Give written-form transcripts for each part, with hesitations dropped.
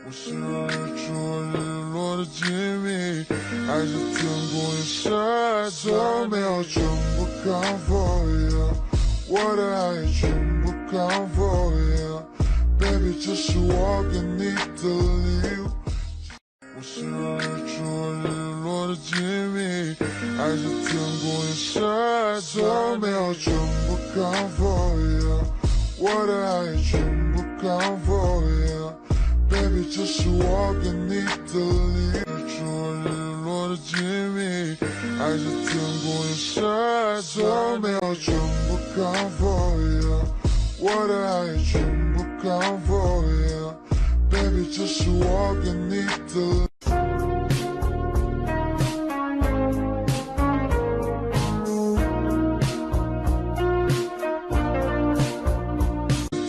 我是日出和日落的机密，还是天空也晒着没有全部 come for you， 我的爱也全部 come for you，baby 这是我给你的礼物。我是日出和日落的机密，还是天空也晒着没有全部 come for you， 我的爱也全部 come for you。Baby， 这是我给你的礼物。日出和日落的机密，还是天空也晒着没有全部 come for you， 我的爱也全部 come for you，baby， 这是我给你的。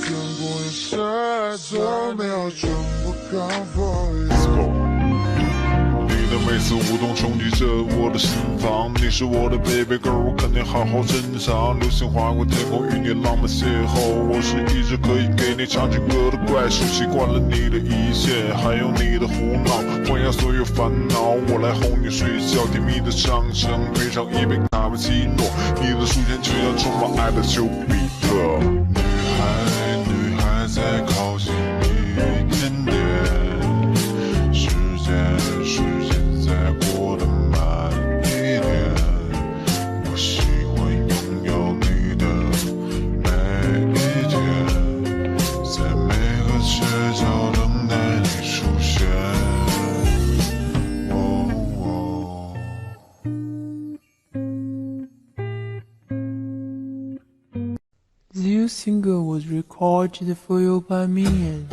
天空也晒着没有全部 come for you。Let's go。你的每次舞动冲击着我的心房，你是我的 baby girl， 我肯定好好珍藏。流星划过天空，与你浪漫邂逅。我是一只可以给你唱情歌的怪兽，习惯了你的一切，还有你的胡闹，放下所有烦恼，我来哄你睡觉。甜蜜的唱声配上一杯卡布奇诺，你的出现就像充满爱的丘比特。女孩在靠近一点点。时间在过得慢一点，我喜欢拥有你的每一天，在每个街角等待你出现。This single was recorded for you by me and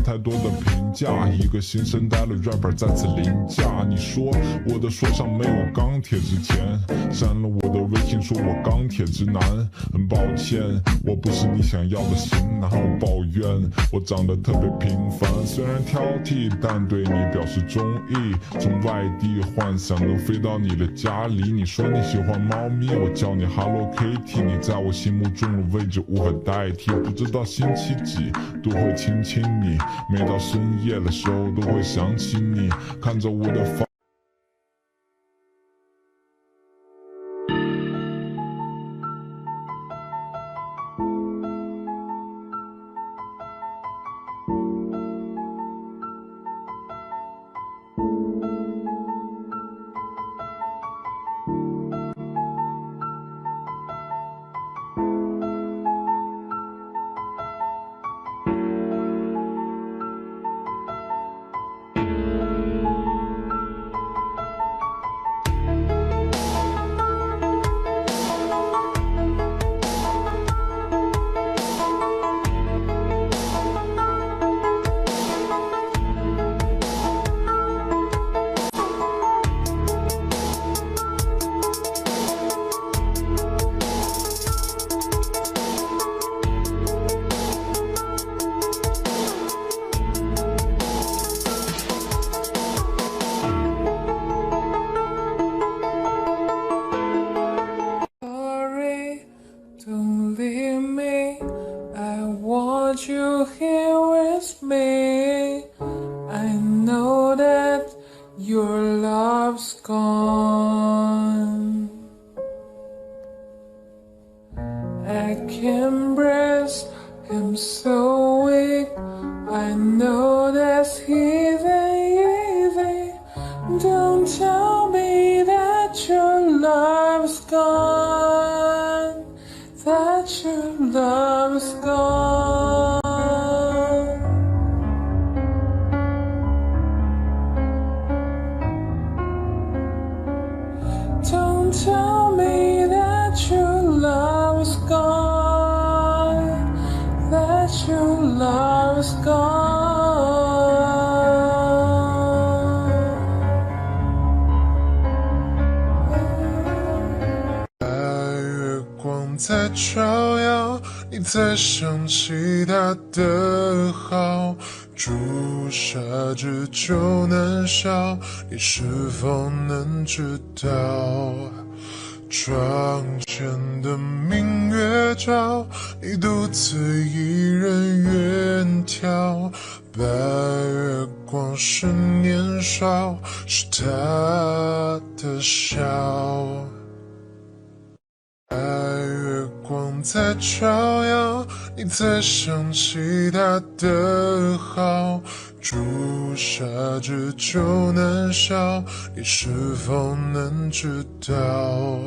太多的评价，一个新生代的 rapper 再次凌驾。你说我的说唱没有钢铁之前，删了我的微信说我钢铁直男。很抱歉，我不是你想要的型男。我抱怨我长得特别平凡，虽然挑剔，但对你表示中意。从外地幻想能飞到你的家里，你说你喜欢猫咪，我叫你 Hello Kitty， 你在我心目中的位置无可代替。不知道星期几都会亲亲你，每到深夜的时候都会想起你，看着我的发。Don't leave me, I want you here with me. I know that your love's gone. I can't breathe, I'm so weak. I know that's easy. Don't tell me that your love's gone, that your love's gone. Don't tell me that your love's gone, that your love's gone. 在照耀，你在想起他的好，朱砂痣就能消，你是否能知道？窗前的明月照，你独自一人远眺，白月光是年少，是他的笑。白月光在照耀，你在想起他的好，朱砂痣就能消，你是否能知道？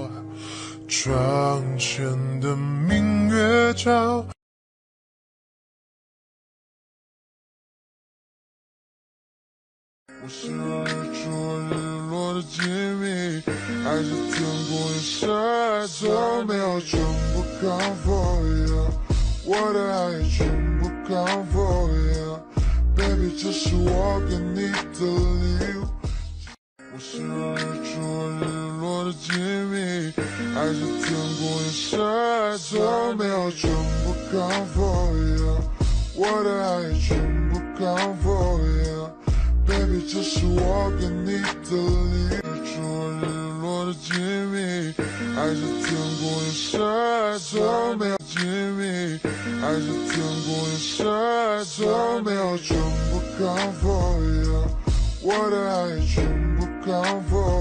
窗前的明月照。我是日出日落的机密，还是天空一闪做没有全部 come for you， 我的爱全部 come for you，baby 这是我给你的礼物。我是日出日落的机密，还是天空一闪做没有全部 come for you， 我的爱全部 come for you。Baby， 这是我给你的礼物。日出日落的机密，还是天空一闪做没有机密，还是天空一闪做没有全部 come for you， 我的爱全部 come for